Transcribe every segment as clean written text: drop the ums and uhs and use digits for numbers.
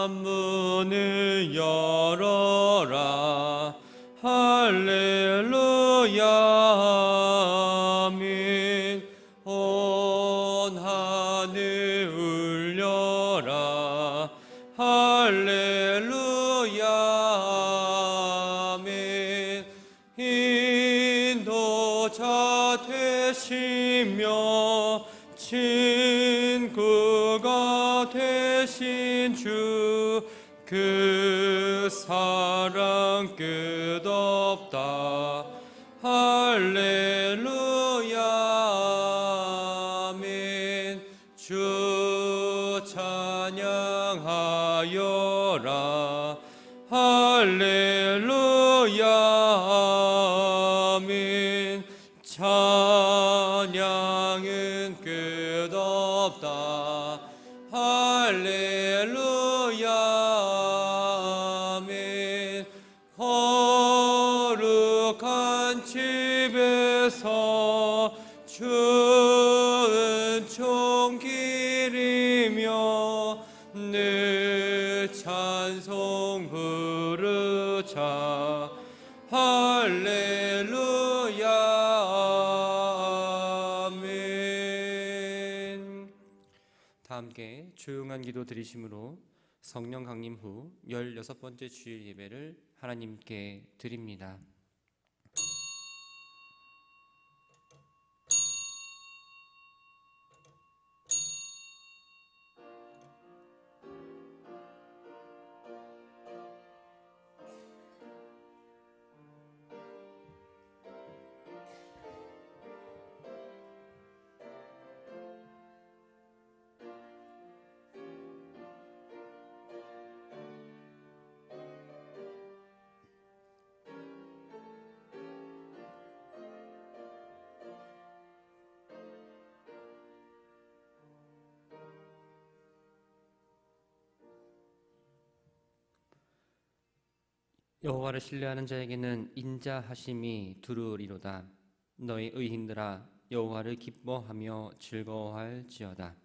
만문을 열어라. 할렐루야 아멘. 온 하늘 울려라. 할렐루야 아멘. 인도자 되시며 친구가 되신 주, 그 사랑 끝없다. 할렐루야 아멘. 주 찬양하여라. 할렐루야 아멘. 찬양은 끝없다. 할렐루야 아멘. 거룩한 집에서 주은 총기리며 늘 찬송 부르자. 할렐루야 아멘. 다 함께 조용한 기도 드리심으로 성령 강림 후 16번째 주일 예배를 하나님께 드립니다. 여호와를 신뢰하는 자에게는 인자하심이 두루리로다. 너희 의인들아 여호와를 기뻐하며 즐거워할지어다.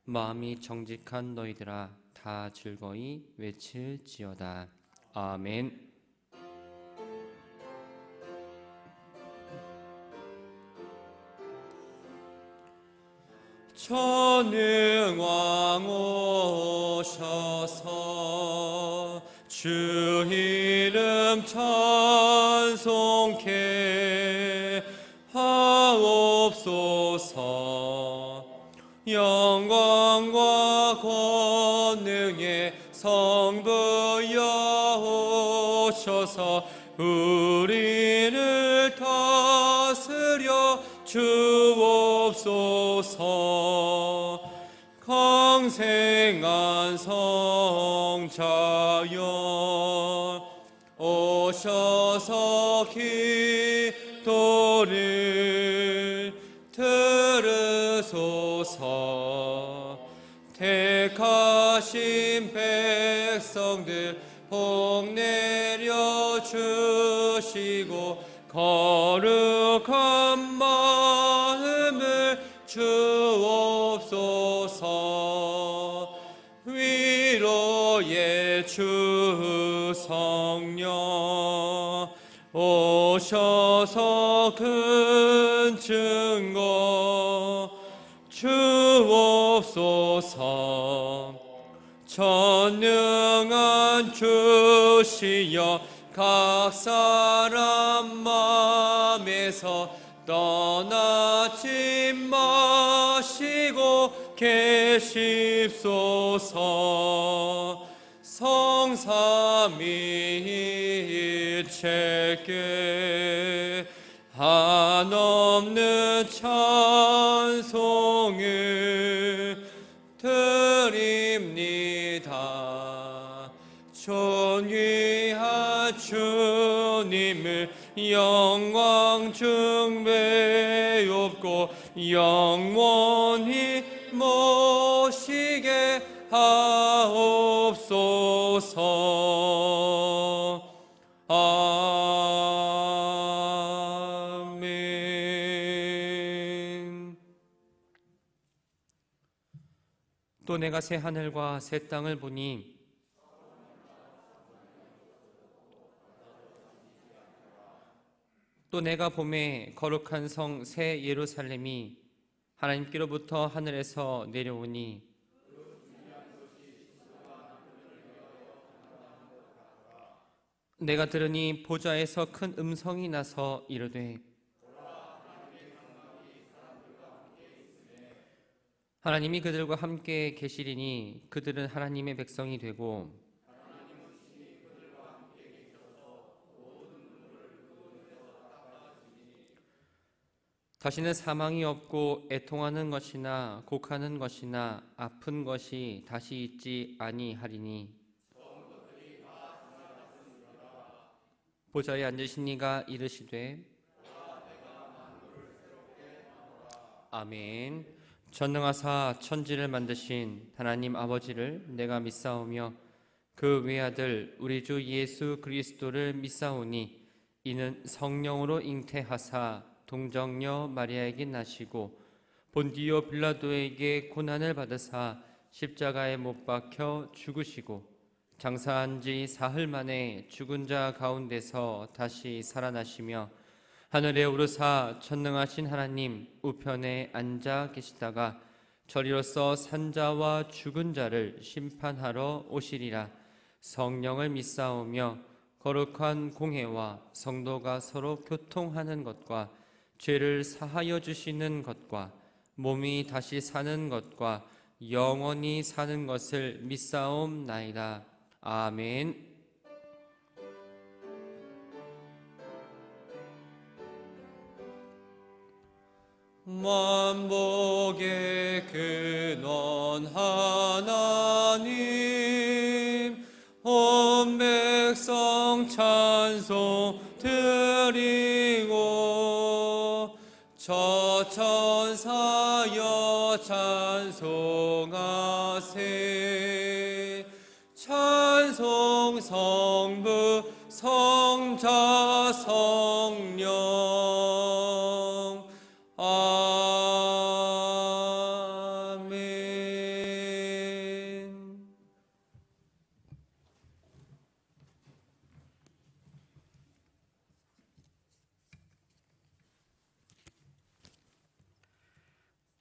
마음이 정직한 너희들아 다 즐거이 외칠지어다. 아멘. 전능왕 오셔서 주 이름 찬송케 하옵소서. 영광과 권능의 성부여 오셔서 우리를 다스려 주옵소서. 강생한 성자여 오셔서 기도를 들으소서. 택하신 백성들 복 내려 주시고 거룩한 마음을 주옵소서. 위로의 주 성령 오셔서 큰 증거 주옵소서. 전능한 주시여 각 사람 맘에서 떠나지 마시고 계십소서. 성삼위일체께 한없는 찬송을 드립니다. 존귀한 주님을 영광 중배옵고 영원히 모시게 하옵소서. 아멘. 또 또 내가 새 하늘과 새 땅을 보니 또 내가 봄에 거룩한 성 새 예루살렘이 하나님께로부터 하늘에서 내려오니 내가 들으니 보좌에서 큰 음성이 나서 이르되 하나님이 그들과 함께 계시리니 그들은 하나님의 백성이 되고 다시는 사망이 없고 애통하는 것이나 곡하는 것이나 아픈 것이 다시 있지 아니하리니 보좌에 앉으신 이가 이르시되 아멘. 전능하사 천지를 만드신 하나님 아버지를 내가 믿사오며 그 외아들 우리 주 예수 그리스도를 믿사오니 이는 성령으로 잉태하사 동정녀 마리아에게 나시고 본디오 빌라도에게 고난을 받으사 십자가에 못 박혀 죽으시고 장사한 지 사흘 만에 죽은 자 가운데서 다시 살아나시며 하늘에 오르사 전능하신 하나님 우편에 앉아 계시다가 저리로서 산자와 죽은 자를 심판하러 오시리라. 성령을 믿사오며 거룩한 공회와 성도가 서로 교통하는 것과 죄를 사하여 주시는 것과 몸이 다시 사는 것과 영원히 사는 것을 믿사옵나이다. 아멘. 만복의 근원 하나님 온 백성 찬송 드리고 저 천사여 찬송하세. 찬송 성부 성자 성령 아멘.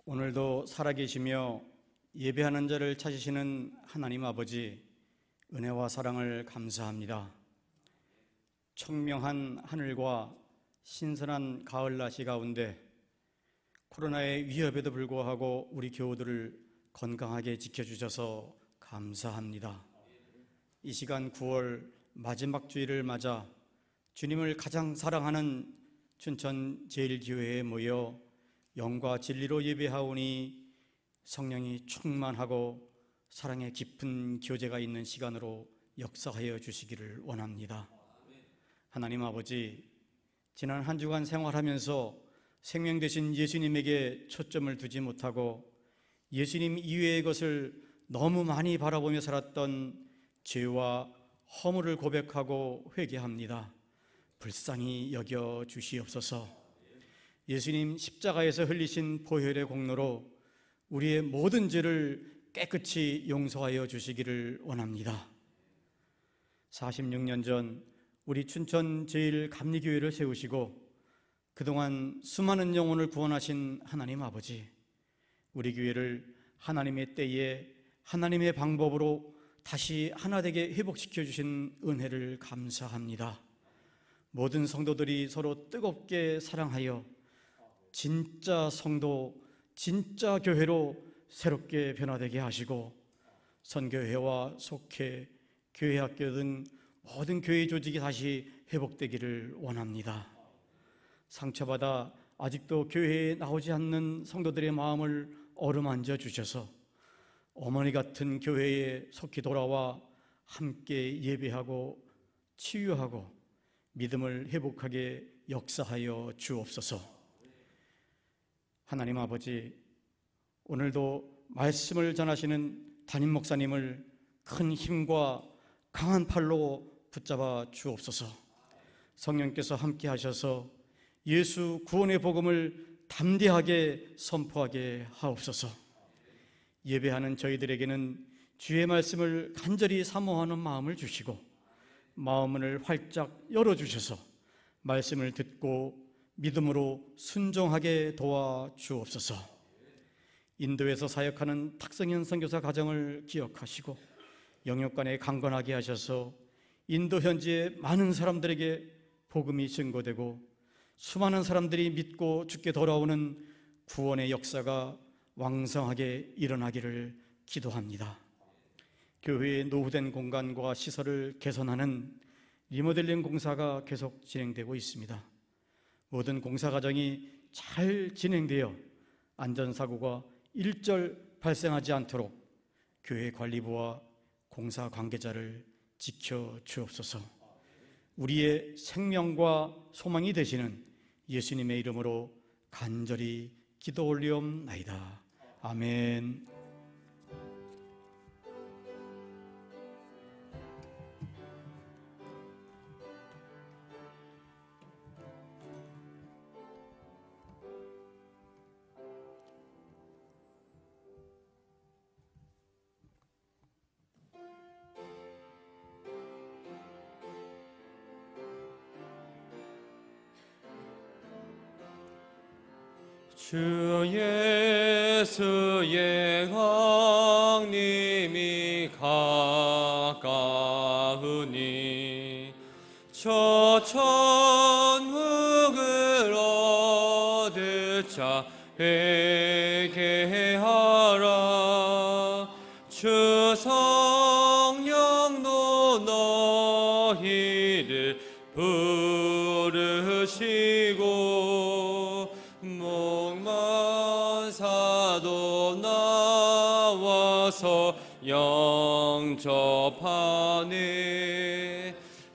오늘도 살아계시며 예배하는 자를 찾으시는 하나님 아버지, 은혜와 사랑을 감사합니다. 청명한 하늘과 신선한 가을날씨 가운데 코로나의 위협에도 불구하고 우리 교우들을 건강하게 지켜주셔서 감사합니다. 이 시간 9월 마지막 주일을 맞아 주님을 가장 사랑하는 춘천 제일교회에 모여 영과 진리로 예배하오니 성령이 충만하고 사랑의 깊은 교제가 있는 시간으로 역사하여 주시기를 원합니다. 하나님 아버지, 지난 한 주간 생활하면서 생명 되신 예수님에게 초점을 두지 못하고 예수님 이외의 것을 너무 많이 바라보며 살았던 죄와 허물을 고백하고 회개합니다. 불쌍히 여겨 주시옵소서. 예수님 십자가에서 흘리신 보혈의 공로로 우리의 모든 죄를 깨끗이 용서하여 주시기를 원합니다. 46년 전 우리 춘천 제일감리교회를 세우시고 그동안 수많은 영혼을 구원하신 하나님 아버지, 우리 교회를 하나님의 때에 하나님의 방법으로 다시 하나 되게 회복시켜 주신 은혜를 감사합니다. 모든 성도들이 서로 뜨겁게 사랑하여 진짜 성도, 진짜 교회로 새롭게 변화되게 하시고 선교회와 속회, 교회학교 등 모든 교회 조직이 다시 회복되기를 원합니다. 상처받아 아직도 교회에 나오지 않는 성도들의 마음을 어루만져 주셔서 어머니 같은 교회에 속히 돌아와 함께 예배하고 치유하고 믿음을 회복하게 역사하여 주옵소서. 하나님 아버지, 오늘도 말씀을 전하시는 담임 목사님을 큰 힘과 강한 팔로 붙잡아 주옵소서. 성령께서 함께 하셔서 예수 구원의 복음을 담대하게 선포하게 하옵소서. 예배하는 저희들에게는 주의 말씀을 간절히 사모하는 마음을 주시고 마음을 활짝 열어주셔서 말씀을 듣고 믿음으로 순종하게 도와주옵소서. 인도에서 사역하는 탁성현 선교사 가정을 기억하시고 영육간에 강건하게 하셔서 인도 현지의 많은 사람들에게 복음이 증거되고 수많은 사람들이 믿고 주께 돌아오는 구원의 역사가 왕성하게 일어나기를 기도합니다. 교회의 노후된 공간과 시설을 개선하는 리모델링 공사가 계속 진행되고 있습니다. 모든 공사 과정이 잘 진행되어 안전사고가 일절 발생하지 않도록 교회 관리부와 공사 관계자를 지켜 주옵소서. 우리의 생명과 소망이 되시는 예수님의 이름으로 간절히 기도 올리옵나이다. 아멘. 주 예수의 강림이 가까우니 저 천국을 얻을 자 회개하라. 주 성령도 너희를 부르시고 목만 사도 나와서 영접하네.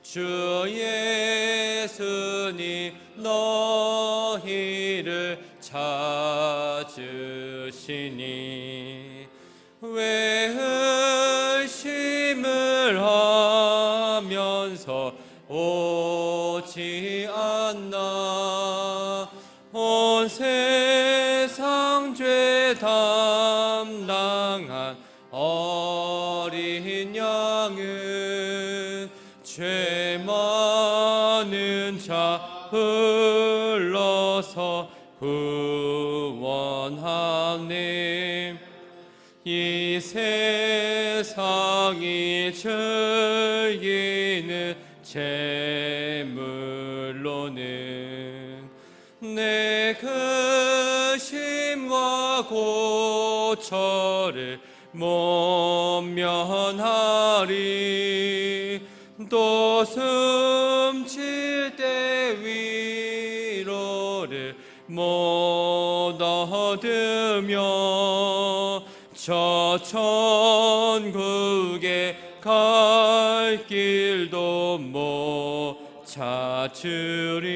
주 예수님 너희를 찾으시니 왜 의심을 하면서 오지 않나. 온 세상 죄 담당한 어린 양은 죄 많은 자 불러서 구원하네. 이 세상이 즐기는 재물로는 내 근심과 고초를 못 면하리. 또 숨쉴 때 위로를 못 얻으며 저 천국에 갈 길도 못 찾으리.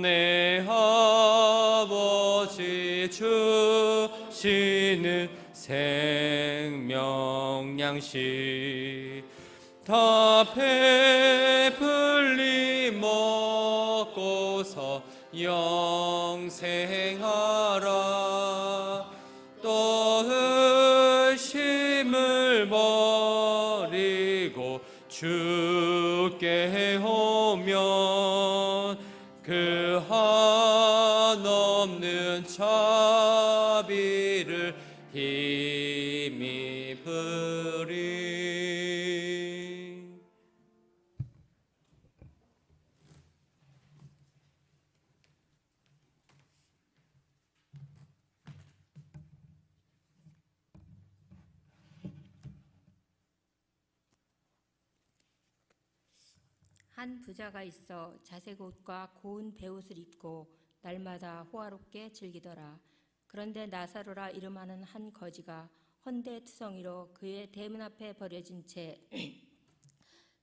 내 아버지 주시는 생명 양식 다 배불리 먹고서 영생하라. 또 의심을 버리고 주께 오면 그 한없는 자비를 힘입으리. 한 부자가 있어 자색 옷과 고운 베옷을 입고 날마다 호화롭게 즐기더라. 그런데 나사로라 이름하는 한 거지가 헌데투성이로 그의 대문 앞에 버려진 채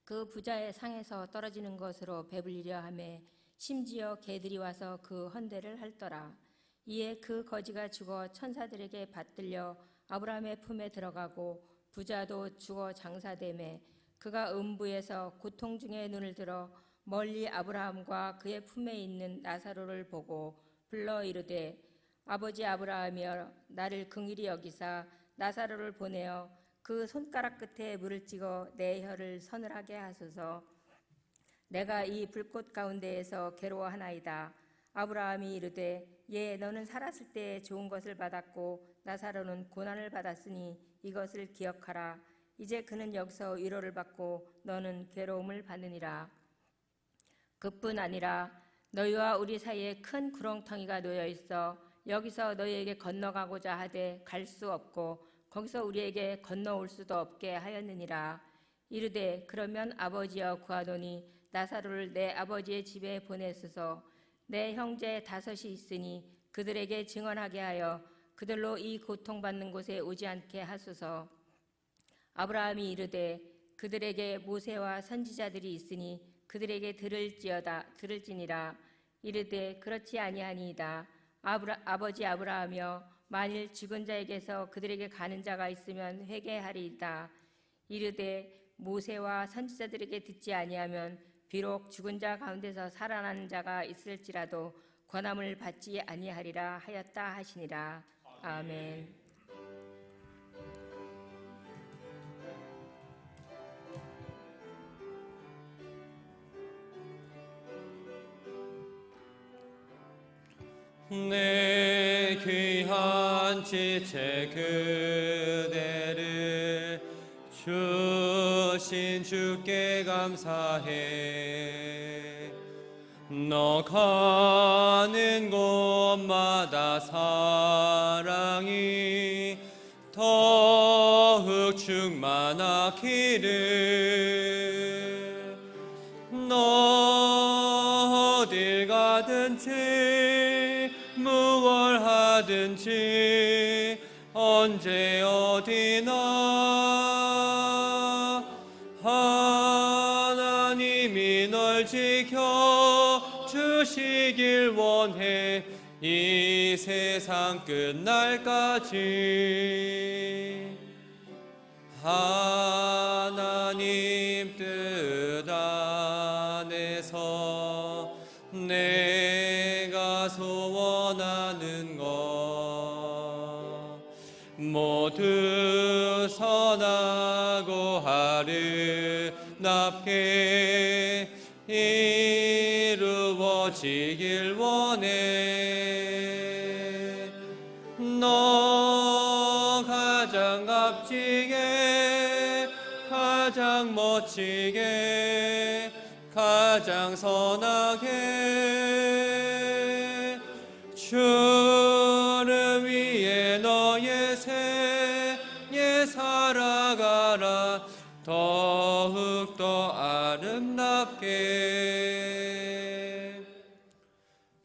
그 부자의 상에서 떨어지는 것으로 배불리려 하며 심지어 개들이 와서 그 헌데를 핥더라. 이에 그 거지가 죽어 천사들에게 받들려 아브라함의 품에 들어가고 부자도 죽어 장사되매 그가 음부에서 고통 중에 눈을 들어 멀리 아브라함과 그의 품에 있는 나사로를 보고 불러 이르되 아버지 아브라함이여 나를 긍휼히 여기사 나사로를 보내어 그 손가락 끝에 물을 찍어 내 혀를 서늘하게 하소서. 내가 이 불꽃 가운데에서 괴로워하나이다. 아브라함이 이르되 예 너는 살았을 때 좋은 것을 받았고 나사로는 고난을 받았으니 이것을 기억하라. 이제 그는 여기서 위로를 받고 너는 괴로움을 받느니라. 그뿐 아니라 너희와 우리 사이에 큰 구렁텅이가 놓여 있어 여기서 너희에게 건너가고자 하되 갈 수 없고 거기서 우리에게 건너올 수도 없게 하였느니라. 이르되 그러면 아버지여 구하노니 나사로를 내 아버지의 집에 보내소서. 내 형제 5이 있으니 그들에게 증언하게 하여 그들로 이 고통받는 곳에 오지 않게 하소서. 아브라함이 이르되 그들에게 모세와 선지자들이 있으니 그들에게 들을지니라. 이르되 그렇지 아니하니이다. 아버지 아브라함이여 만일 죽은 자에게서 그들에게 가는 자가 있으면 회개하리이다. 이르되 모세와 선지자들에게 듣지 아니하면 비록 죽은 자 가운데서 살아나는 자가 있을지라도 권함을 받지 아니하리라 하였다 하시니라. 아멘. 내 귀한 지체 그대를 주신 주께 감사해. 너 가는 곳마다 사랑이 더욱 충만하기를. 너 어딜 가든지 무얼 하든지 언제 어디나 하나님이 널 지켜 주시길 원해. 이 세상 끝날까지 하나님 뜻 안에서 내가 소원하는 것 모두 선하고 아름답게 이루어지길 원해. 너 가장 값지게 가장 멋지게 가장 선하게 주를 위해 너의 생에 살아가라. 더욱더 아름답게.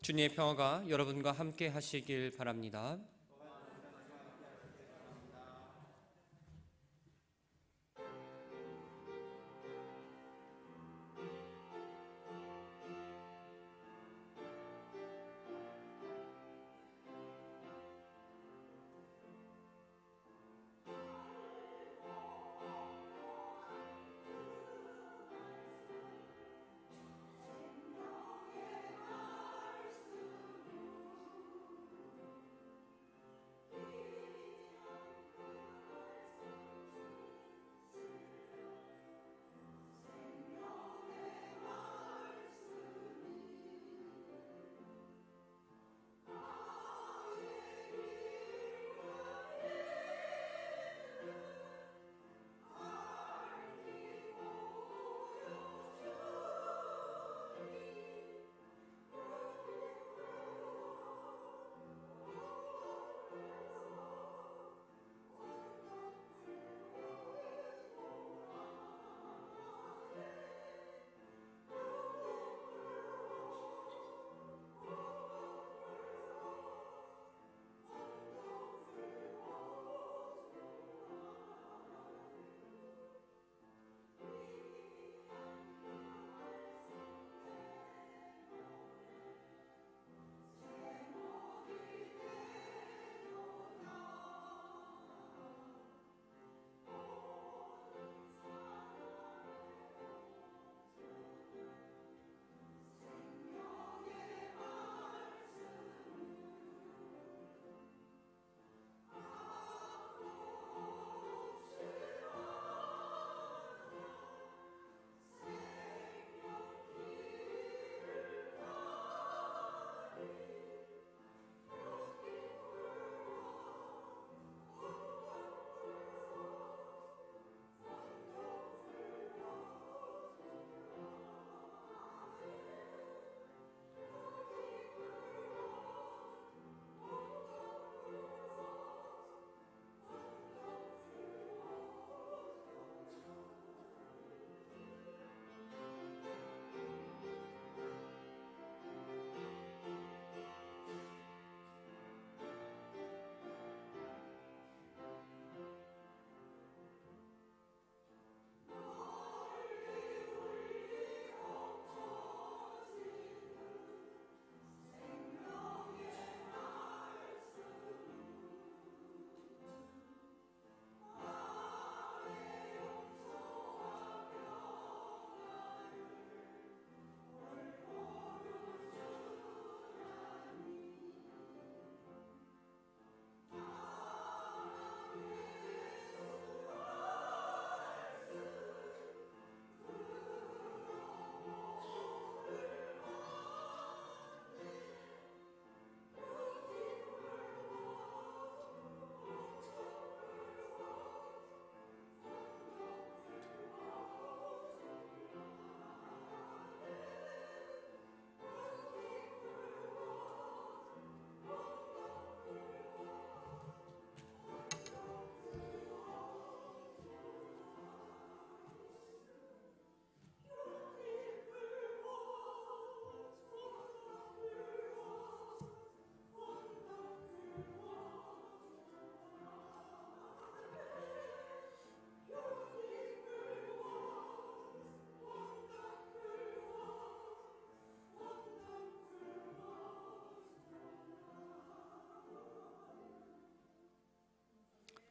주님의 평화가 여러분과 함께 하시길 바랍니다.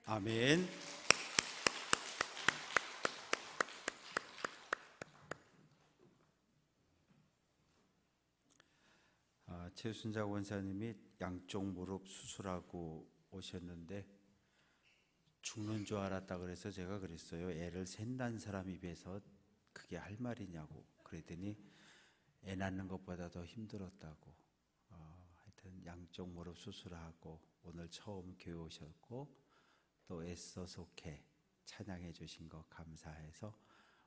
아멘. 최순자 원사님이 양쪽 무릎 수술하고 오셨는데 죽는 줄 알았다 그래서 제가 그랬어요. 애를 샌다는 사람 입에서 그게 할 말이냐고. 그랬더니 애 낳는 것보다 더 힘들었다고. 하여튼 양쪽 무릎 수술하고 오늘 처음 교회 오셨고 또 애써 속해 찬양해 주신 것 감사해서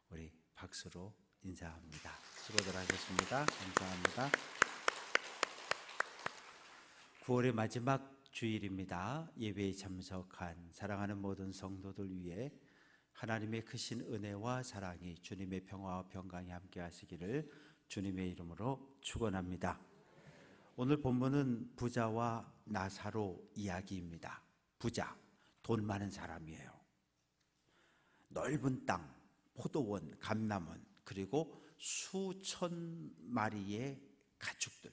우리 박수로 인사합니다. 수고들 하셨습니다. 감사합니다. 9월의 마지막 주일입니다. 예배에 참석한 사랑하는 모든 성도들 위해 하나님의 크신 은혜와 사랑이 주님의 평화와 평강이 함께 하시기를 주님의 이름으로 축원합니다. 오늘 본문은 부자와 나사로 이야기입니다. 부자, 돈 많은 사람이에요. 넓은 땅, 포도원, 감람원, 그리고 수천 마리의 가축들,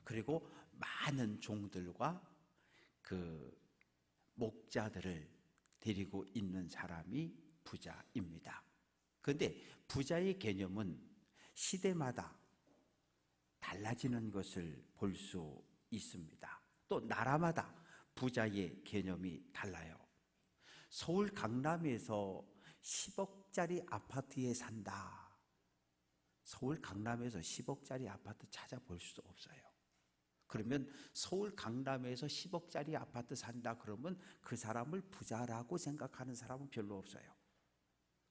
그리고 많은 종들과 그 목자들을 데리고 있는 사람이 부자입니다. 그런데 부자의 개념은 시대마다 달라지는 것을 볼 수 있습니다. 또 나라마다 부자의 개념이 달라요. 서울 강남에서 10억짜리 아파트에 산다. 서울 강남에서 10억짜리 아파트 찾아볼 수 없어요. 그러면 서울 강남에서 10억짜리 아파트 산다 그러면 그 사람을 부자라고 생각하는 사람은 별로 없어요.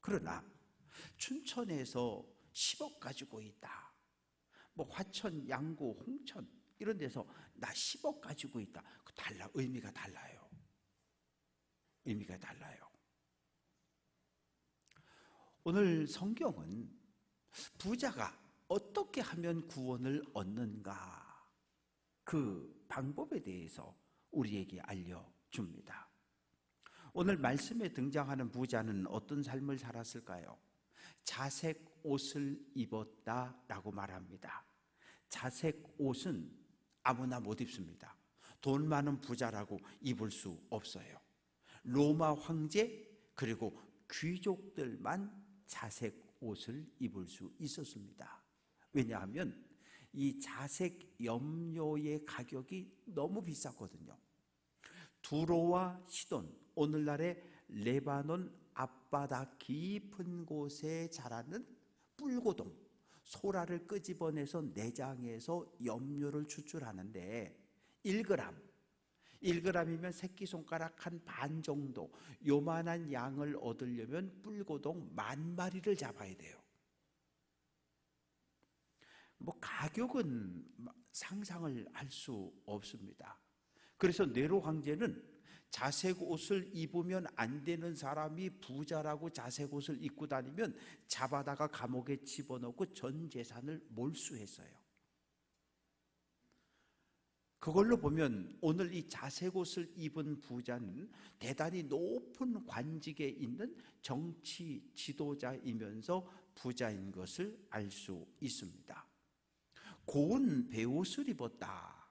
그러나 춘천에서 10억 가지고 있다. 뭐 화천, 양구, 홍천 이런 데서 나 10억 가지고 있다. 의미가 달라요. 의미가 달라요. 오늘 성경은 부자가 어떻게 하면 구원을 얻는가 그 방법에 대해서 우리에게 알려줍니다. 오늘 말씀에 등장하는 부자는 어떤 삶을 살았을까요? 자색 옷을 입었다라고 말합니다. 자색 옷은 아무나 못 입습니다. 돈 많은 부자라고 입을 수 없어요. 로마 황제 그리고 귀족들만 자색 옷을 입을 수 있었습니다. 왜냐하면 이 자색 염료의 가격이 너무 비쌌거든요. 두로와 시돈, 오늘날의 레바논 앞바다 깊은 곳에 자라는 뿔고동, 소라를 끄집어내서 내장에서 염료를 추출하는데 1g이면 새끼손가락 한 반 정도 요만한 양을 얻으려면 뿔고동 10,000마리를 잡아야 돼요. 뭐 가격은 상상을 할 수 없습니다. 그래서 네로 황제는 자색 옷을 입으면 안 되는 사람이 부자라고 자색 옷을 입고 다니면 잡아다가 감옥에 집어넣고 전 재산을 몰수했어요. 그걸로 보면 오늘 이 자색 옷을 입은 부자는 대단히 높은 관직에 있는 정치 지도자이면서 부자인 것을 알 수 있습니다. 고운 베옷을 입었다.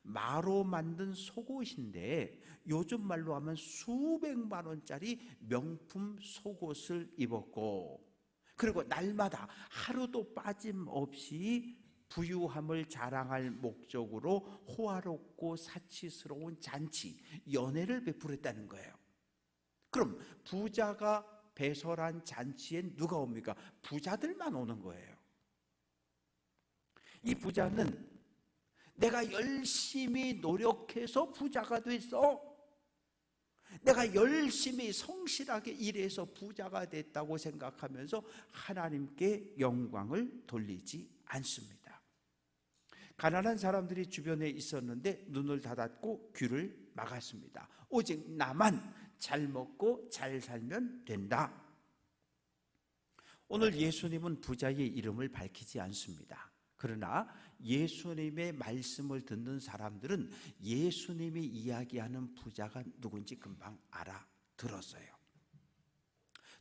마로 만든 속옷인데 요즘 말로 하면 수백만 원짜리 명품 속옷을 입었고, 그리고 날마다 하루도 빠짐없이 부유함을 자랑할 목적으로 호화롭고 사치스러운 잔치, 연회를 베풀었다는 거예요. 그럼 부자가 배설한 잔치엔 누가 옵니까? 부자들만 오는 거예요. 이 부자는 내가 열심히 노력해서 부자가 됐어, 내가 열심히 성실하게 일해서 부자가 됐다고 생각하면서 하나님께 영광을 돌리지 않습니다. 가난한 사람들이 주변에 있었는데 눈을 닫았고 귀를 막았습니다. 오직 나만 잘 먹고 잘 살면 된다. 오늘 예수님은 부자의 이름을 밝히지 않습니다. 그러나 예수님의 말씀을 듣는 사람들은 예수님이 이야기하는 부자가 누군지 금방 알아들었어요.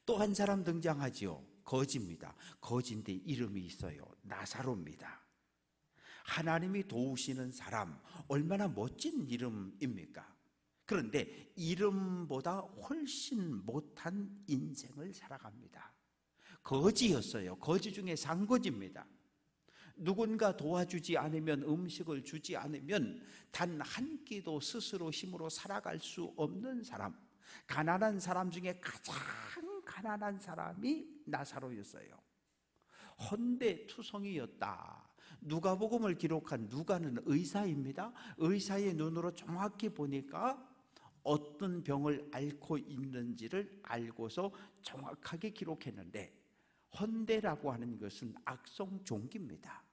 또 한 사람 등장하지요. 거지입니다. 거지인데 이름이 있어요. 나사로입니다. 하나님이 도우시는 사람, 얼마나 멋진 이름입니까? 그런데 이름보다 훨씬 못한 인생을 살아갑니다. 거지였어요. 거지 중에 상거지입니다. 누군가 도와주지 않으면, 음식을 주지 않으면 단 한 끼도 스스로 힘으로 살아갈 수 없는 사람, 가난한 사람 중에 가장 가난한 사람이 나사로였어요. 헌데투성이였다. 누가복음을 기록한 누가는 의사입니다. 의사의 눈으로 정확히 보니까 어떤 병을 앓고 있는지를 알고서 정확하게 기록했는데, 헌데라고 하는 것은 악성 종기입니다.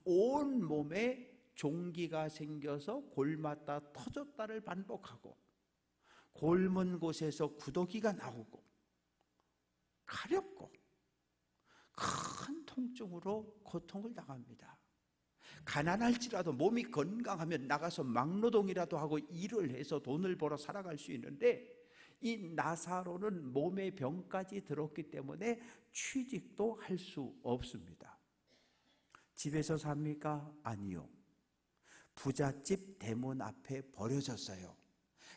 온 몸에 종기가 생겨서 골맞다 터졌다를 반복하고, 골문 곳에서 구더기가 나오고, 가렵고 큰 통증으로 고통을 당합니다. 가난할지라도 몸이 건강하면 나가서 막노동이라도 하고 일을 해서 돈을 벌어 살아갈 수 있는데, 이 나사로는 몸에 병까지 들었기 때문에 취직도 할 수 없습니다. 집에서 삽니까? 아니요. 부잣집 대문 앞에 버려졌어요.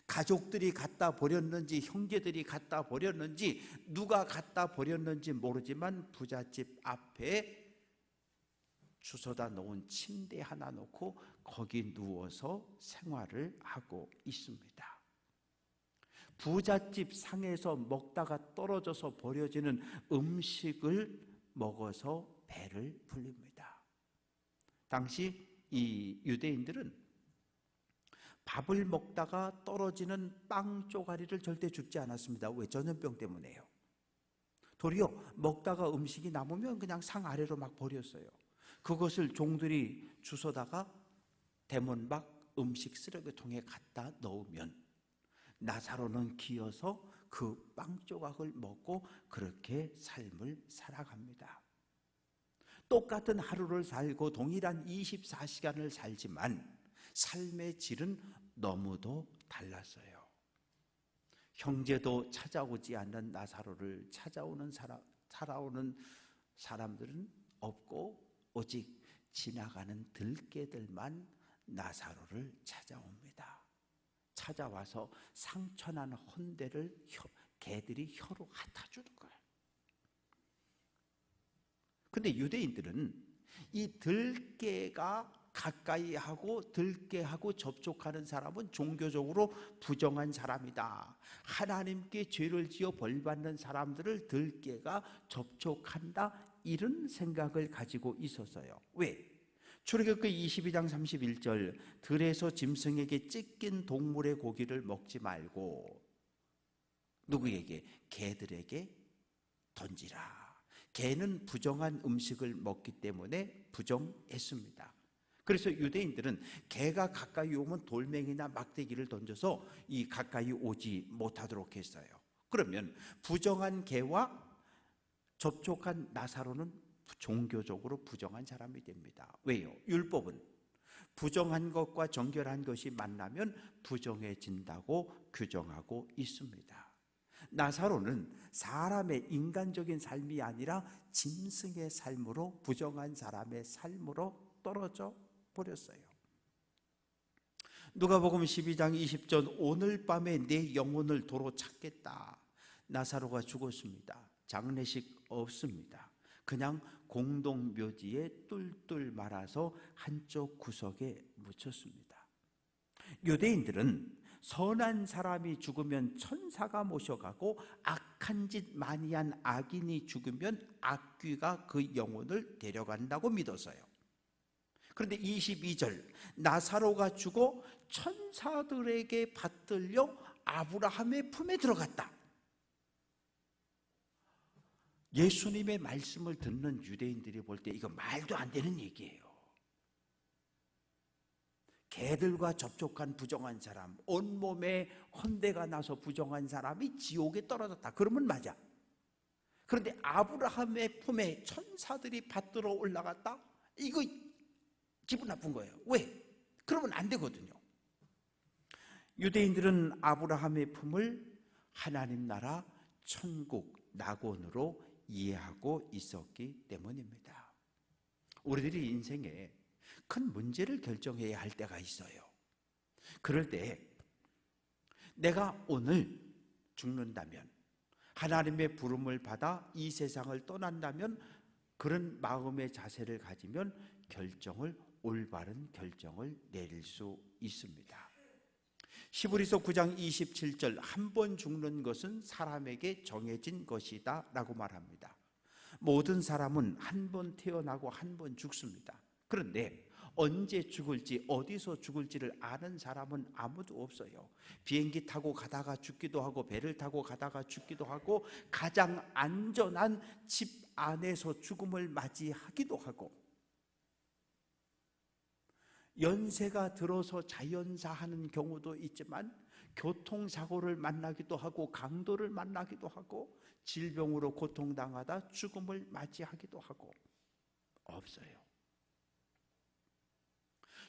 가족들이 갖다 버렸는지, 형제들이 갖다 버렸는지, 누가 갖다 버렸는지 모르지만 부잣집 앞에 주워다 놓은 침대 하나 놓고 거기 누워서 생활을 하고 있습니다. 부잣집 상에서 먹다가 떨어져서 버려지는 음식을 먹어서 배를 불립니다. 당시 이 유대인들은 밥을 먹다가 떨어지는 빵 쪼가리를 절대 줍지 않았습니다. 왜? 전염병 때문에요. 도리어 먹다가 음식이 남으면 그냥 상 아래로 막 버렸어요. 그것을 종들이 주워다가 대문 밖 음식 쓰레기통에 갖다 넣으면 나사로는 기어서 그 빵 조각을 먹고 그렇게 삶을 살아갑니다. 똑같은 하루를 살고 동일한 24시간을 살지만 삶의 질은 너무도 달랐어요. 형제도 찾아오지 않는 나사로를 살아오는 사람들은 없고, 오직 지나가는 들개들만 나사로를 찾아옵니다. 찾아와서 상처난 헌대를 개들이 혀로 핥아주는 거예요. 근데 유대인들은 이 들개가 가까이 하고 들개하고 접촉하는 사람은 종교적으로 부정한 사람이다. 하나님께 죄를 지어 벌받는 사람들을 들개가 접촉한다, 이런 생각을 가지고 있었어요. 왜? 출애굽기 22장 31절, 들에서 짐승에게 찢긴 동물의 고기를 먹지 말고 누구에게? 개들에게 던지라. 개는 부정한 음식을 먹기 때문에 부정했습니다. 그래서 유대인들은 개가 가까이 오면 돌멩이나 막대기를 던져서 이 가까이 오지 못하도록 했어요. 그러면 부정한 개와 접촉한 나사로는 종교적으로 부정한 사람이 됩니다. 왜요? 율법은 부정한 것과 정결한 것이 만나면 부정해진다고 규정하고 있습니다. 나사로는 사람의 인간적인 삶이 아니라 짐승의 삶으로, 부정한 사람의 삶으로 떨어져 버렸어요. 누가복음 12장 20절, 오늘 밤에 내 영혼을 도로 찾겠다. 나사로가 죽었습니다. 장례식 없습니다. 그냥 공동묘지에 뚫뚫 말아서 한쪽 구석에 묻혔습니다. 유대인들은 선한 사람이 죽으면 천사가 모셔가고, 악한 짓 많이 한 악인이 죽으면 악귀가 그 영혼을 데려간다고 믿었어요. 그런데 22절, 나사로가 죽어 천사들에게 받들려 아브라함의 품에 들어갔다. 예수님의 말씀을 듣는 유대인들이 볼 때 이거 말도 안 되는 얘기예요. 개들과 접촉한 부정한 사람, 온몸에 헌대가 나서 부정한 사람이 지옥에 떨어졌다. 그러면 맞아. 그런데 아브라함의 품에 천사들이 받들어 올라갔다? 이거 기분 나쁜 거예요. 왜? 그러면 안 되거든요. 유대인들은 아브라함의 품을 하나님 나라 천국 낙원으로 이해하고 있었기 때문입니다. 우리들이 인생에 큰 문제를 결정해야 할 때가 있어요. 그럴 때 내가 오늘 죽는다면, 하나님의 부름을 받아 이 세상을 떠난다면, 그런 마음의 자세를 가지면 올바른 결정을 내릴 수 있습니다. 히브리서 9장 27절, 한 번 죽는 것은 사람에게 정해진 것이다 라고 말합니다. 모든 사람은 한 번 태어나고 한 번 죽습니다. 그런데 언제 죽을지, 어디서 죽을지를 아는 사람은 아무도 없어요. 비행기 타고 가다가 죽기도 하고, 배를 타고 가다가 죽기도 하고, 가장 안전한 집 안에서 죽음을 맞이하기도 하고, 연세가 들어서 자연사하는 경우도 있지만 교통사고를 만나기도 하고, 강도를 만나기도 하고, 질병으로 고통당하다 죽음을 맞이하기도 하고. 없어요.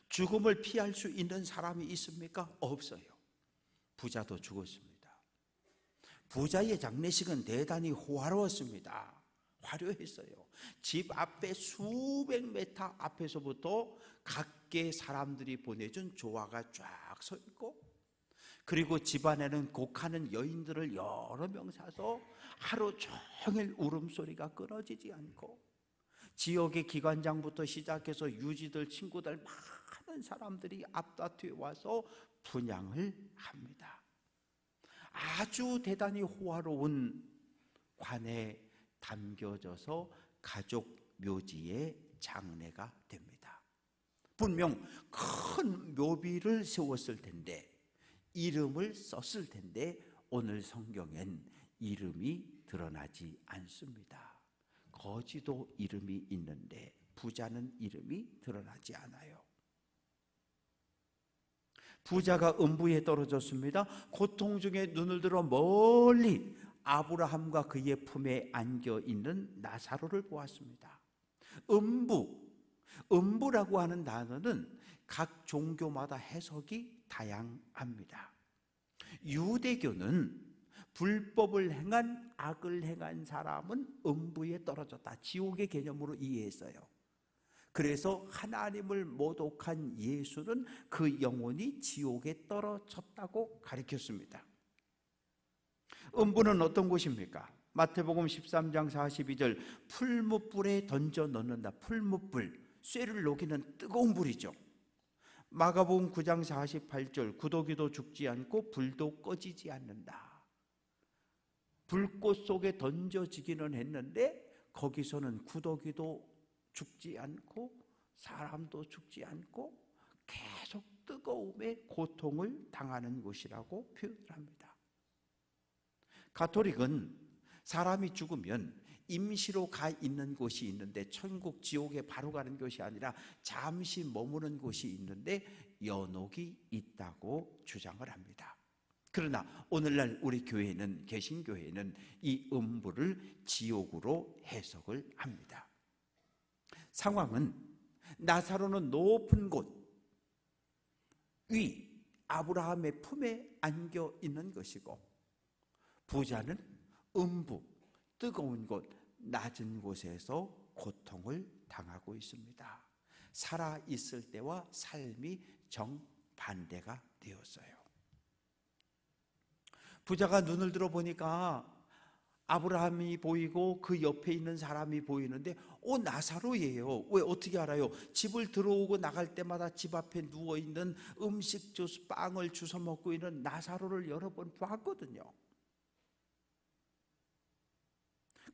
죽음을 피할 수 있는 사람이 있습니까? 없어요. 부자도 죽었습니다. 부자의 장례식은 대단히 호화로웠습니다. 화려했어요. 집 앞에 수백 미터 앞에서부터 각계 사람들이 보내준 조화가 쫙 서 있고, 그리고 집안에는 곡하는 여인들을 여러 명 사서 하루 종일 울음소리가 끊어지지 않고, 지역의 기관장부터 시작해서 유지들, 친구들, 많은 사람들이 앞다투에 와서 분향을 합니다. 아주 대단히 호화로운 관에 담겨져서 가족 묘지의 장례가 됩니다. 분명 큰 묘비를 세웠을 텐데, 이름을 썼을 텐데, 오늘 성경엔 이름이 드러나지 않습니다. 거지도 이름이 있는데 부자는 이름이 드러나지 않아요. 부자가 음부에 떨어졌습니다. 고통 중에 눈을 들어 멀리 아브라함과 그의 품에 안겨 있는 나사로를 보았습니다. 음부라고 하는 단어는 각 종교마다 해석이 다양합니다. 유대교는 불법을 행한, 악을 행한 사람은 음부에 떨어졌다, 지옥의 개념으로 이해했어요. 그래서 하나님을 모독한 예수는 그 영혼이 지옥에 떨어졌다고 가르쳤습니다. 음부는 어떤 곳입니까? 마태복음 13장 42절, 풀무불에 던져 넣는다. 풀무불, 쇠를 녹이는 뜨거운 불이죠. 마가복음 9장 48절, 구더기도 죽지 않고 불도 꺼지지 않는다. 불꽃 속에 던져지기는 했는데 거기서는 구더기도 죽지 않고 사람도 죽지 않고 계속 뜨거움에 고통을 당하는 곳이라고 표현을 합니다. 가톨릭은 사람이 죽으면 임시로 가 있는 곳이 있는데, 천국 지옥에 바로 가는 곳이 아니라 잠시 머무는 곳이 있는데 연옥이 있다고 주장을 합니다. 그러나 오늘날 우리 교회는, 개신교회는 이 음부를 지옥으로 해석을 합니다. 상황은 나사로는 높은 곳 위 아브라함의 품에 안겨 있는 것이고, 부자는 음부, 뜨거운 곳, 낮은 곳에서 고통을 당하고 있습니다. 살아 있을 때와 삶이 정반대가 되었어요. 부자가 눈을 들어 보니까 아브라함이 보이고 그 옆에 있는 사람이 보이는데, 나사로예요. 왜, 어떻게 알아요? 집을 들어오고 나갈 때마다 집 앞에 누워있는 음식 빵을 주워 먹고 있는 나사로를 여러 번 봤거든요.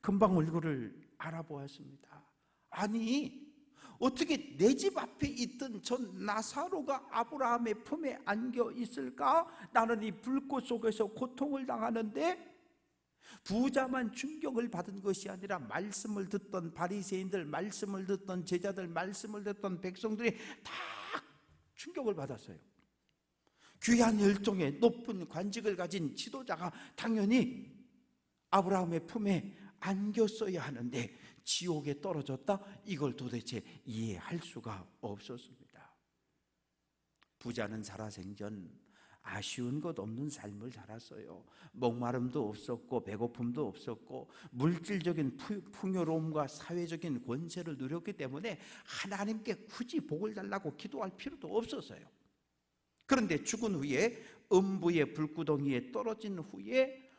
금방 얼굴을 알아보았습니다. 아니, 어떻게 내 집 앞에 있던 저 나사로가 아브라함의 품에 안겨 있을까? 나는 이 불꽃 속에서 고통을 당하는데, 부자만 충격을 받은 것이 아니라 말씀을 듣던 바리새인들, 말씀을 듣던 제자들, 말씀을 듣던 백성들이 다 충격을 받았어요. 귀한 혈통에 높은 관직을 가진 지도자가 당연히 아브라함의 품에 안겼어야 하는데 지옥에 떨어졌다? 이걸 도대체 이해할 수가 없었습니다. 부자는 살아생전 아쉬운 것 없는 삶을 살았어요. 목마름도 없었고 배고픔도 없었고 물질적인 풍요로움과 사회적인 권세를 누렸기 때문에 하나님께 굳이 복을 달라고 기도할 필요도 없었어요. 그런데 죽은 후에 음부의 불구덩이에 떨어진 후에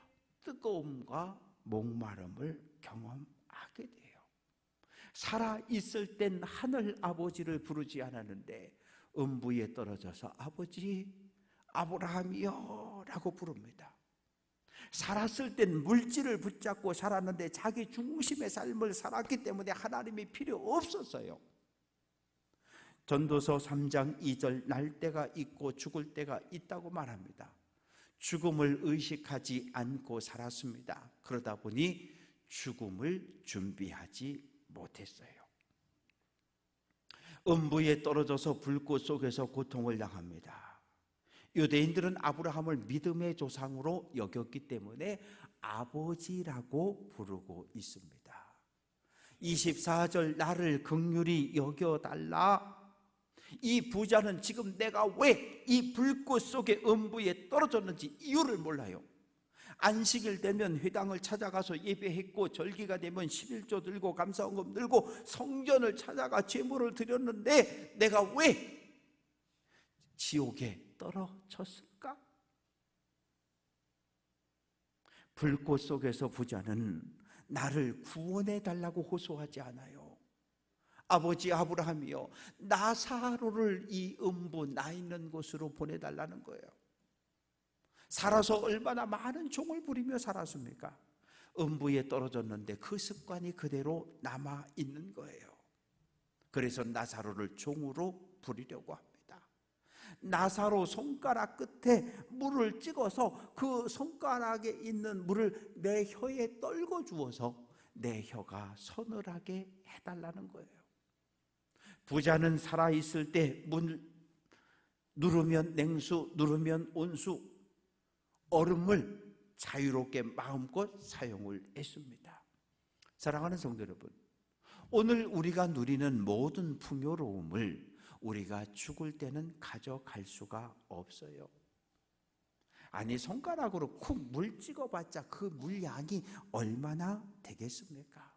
뜨거움과 목마름을 경험하게 돼요. 살아있을 땐 하늘 아버지를 부르지 않았는데 음부에 떨어져서 아버지 아브라함이여 라고 부릅니다. 살았을 땐 물질을 붙잡고 살았는데 자기 중심의 삶을 살았기 때문에 하나님이 필요 없었어요. 전도서 3장 2절 날 때가 있고 죽을 때가 있다고 말합니다. 죽음을 의식하지 않고 살았습니다. 그러다 보니 죽음을 준비하지 못했어요. 음부에 떨어져서 불꽃 속에서 고통을 당합니다. 유대인들은 아브라함을 믿음의 조상으로 여겼기 때문에 아버지라고 부르고 있습니다. 24절 나를 긍휼히 여겨달라. 이 부자는 지금 내가 왜 이 불꽃 속에 음부에 떨어졌는지 이유를 몰라요. 안식일 되면 회당을 찾아가서 예배했고 절기가 되면 11조 들고 감사헌금 들고 성전을 찾아가 제물을 드렸는데 내가 왜 지옥에 떨어졌을까? 불꽃 속에서 부자는 나를 구원해 달라고 호소하지 않아요. 아버지 아브라함이요, 나사로를 이 음부 나 있는 곳으로 보내달라는 거예요. 살아서 얼마나 많은 종을 부리며 살았습니까? 음부에 떨어졌는데 그 습관이 그대로 남아 있는 거예요. 그래서 나사로를 종으로 부리려고 합니다. 나사로 손가락 끝에 물을 찍어서 그 손가락에 있는 물을 내 혀에 떨궈 주어서 내 혀가 서늘하게 해달라는 거예요. 부자는 살아있을 때 물 누르면 냉수, 누르면 온수, 얼음을 자유롭게 마음껏 사용을 했습니다. 사랑하는 성도 여러분, 오늘 우리가 누리는 모든 풍요로움을 우리가 죽을 때는 가져갈 수가 없어요. 아니 손가락으로 쿡 물 찍어봤자 그 물량이 얼마나 되겠습니까?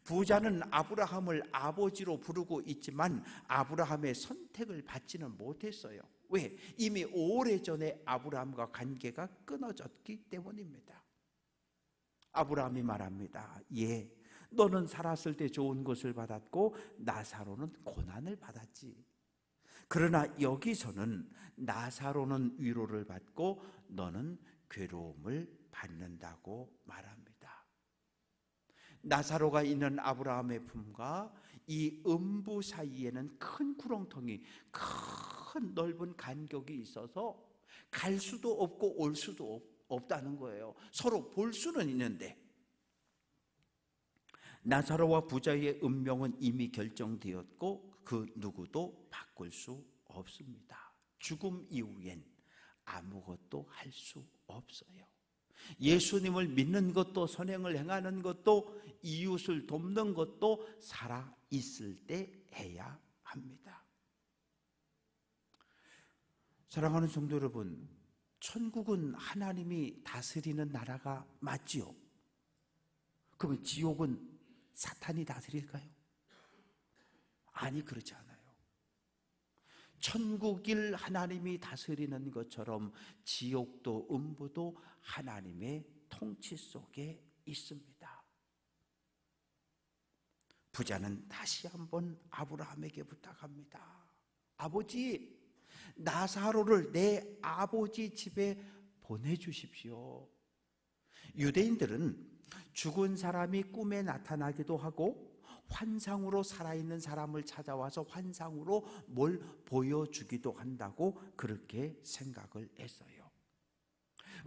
부자는 아브라함을 아버지로 부르고 있지만 아브라함의 선택을 받지는 못했어요. 왜? 이미 오래전에 아브라함과 관계가 끊어졌기 때문입니다. 아브라함이 말합니다. 예, 너는 살았을 때 좋은 것을 받았고 나사로는 고난을 받았지. 그러나 여기서는 나사로는 위로를 받고 너는 괴로움을 받는다고 말합니다. 나사로가 있는 아브라함의 품과 이 음부 사이에는 큰 구렁텅이, 큰 넓은 간격이 있어서 갈 수도 없고 올 수도 없다는 거예요. 서로 볼 수는 있는데 나사로와 부자의 운명은 이미 결정되었고 그 누구도 바꿀 수 없습니다. 죽음 이후엔 아무것도 할 수 없어요. 예수님을 믿는 것도, 선행을 행하는 것도, 이웃을 돕는 것도 살아있을 때 해야 합니다. 사랑하는 성도 여러분, 천국은 하나님이 다스리는 나라가 맞지요? 그러면 지옥은 사탄이 다스릴까요? 아니, 그렇지 않아요. 천국일 하나님이 다스리는 것처럼 지옥도 음부도 하나님의 통치 속에 있습니다. 부자는 다시 한번 아브라함에게 부탁합니다. 아버지, 나사로를 내 아버지 집에 보내주십시오. 유대인들은 죽은 사람이 꿈에 나타나기도 하고 환상으로 살아있는 사람을 찾아와서 환상으로 뭘 보여주기도 한다고 그렇게 생각을 했어요.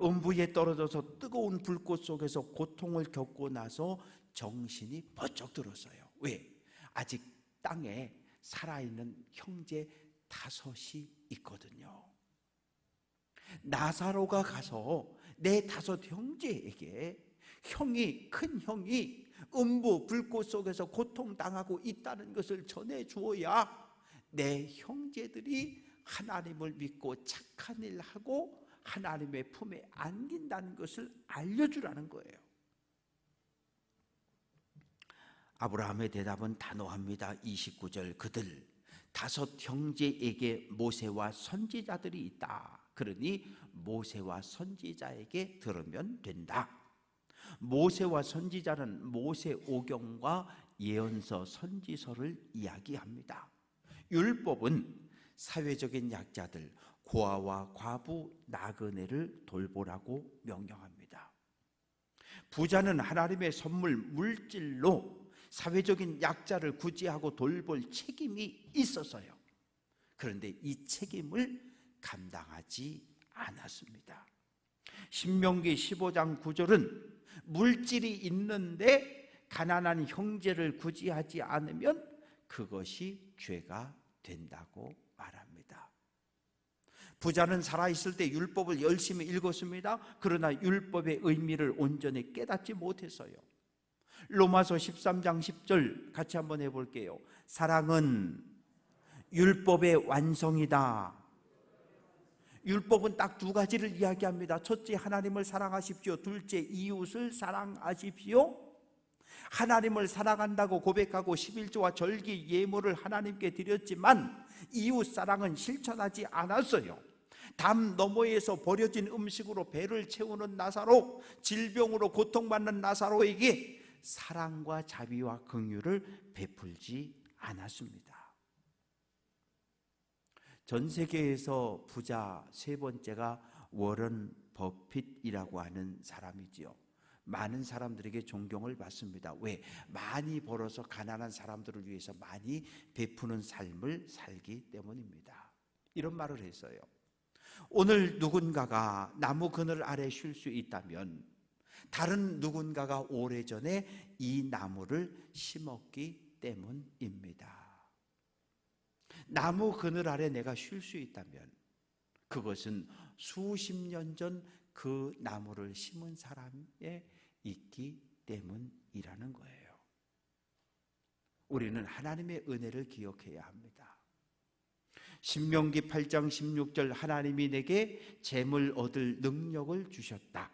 음부에 떨어져서 뜨거운 불꽃 속에서 고통을 겪고 나서 정신이 번쩍 들었어요. 왜? 아직 땅에 살아있는 형제 5이 있거든요. 나사로가 가서 내 5 형제에게 큰 형이 음부 불꽃 속에서 고통당하고 있다는 것을 전해주어야 내 형제들이 하나님을 믿고 착한 일 하고 하나님의 품에 안긴다는 것을 알려주라는 거예요. 아브라함의 대답은 단호합니다. 29절, 그들 다섯 형제에게 모세와 선지자들이 있다. 그러니 모세와 선지자에게 들으면 된다. 모세와 선지자는 모세오경과 예언서, 선지서를 이야기합니다. 율법은 사회적인 약자들, 고아와 과부, 나그네를 돌보라고 명령합니다. 부자는 하나님의 선물 물질로 사회적인 약자를 구제하고 돌볼 책임이 있어서요. 그런데 이 책임을 감당하지 않았습니다. 신명기 15장 9절은 물질이 있는데 가난한 형제를 구제하지 않으면 그것이 죄가 된다고 말합니다. 부자는 살아있을 때 율법을 열심히 읽었습니다. 그러나 율법의 의미를 온전히 깨닫지 못했어요. 로마서 13장 10절 같이 한번 해볼게요. 사랑은 율법의 완성이다. 율법은 딱 두 가지를 이야기합니다. 첫째, 하나님을 사랑하십시오. 둘째, 이웃을 사랑하십시오. 하나님을 사랑한다고 고백하고 11조와 절기 예물을 하나님께 드렸지만 이웃 사랑은 실천하지 않았어요. 담 너머에서 버려진 음식으로 배를 채우는 나사로, 질병으로 고통받는 나사로에게 사랑과 자비와 긍휼을 베풀지 않았습니다. 전 세계에서 부자 세 번째가 워런 버핏이라고 하는 사람이지요. 많은 사람들에게 존경을 받습니다. 왜? 많이 벌어서 가난한 사람들을 위해서 많이 베푸는 삶을 살기 때문입니다. 이런 말을 했어요. 오늘 누군가가 나무 그늘 아래 쉴 수 있다면 다른 누군가가 오래전에 이 나무를 심었기 때문입니다. 나무 그늘 아래 내가 쉴 수 있다면 그것은 수십 년 전 그 나무를 심은 사람에 있기 때문이라는 거예요. 우리는 하나님의 은혜를 기억해야 합니다. 신명기 8장 16절 하나님이 내게 재물 얻을 능력을 주셨다.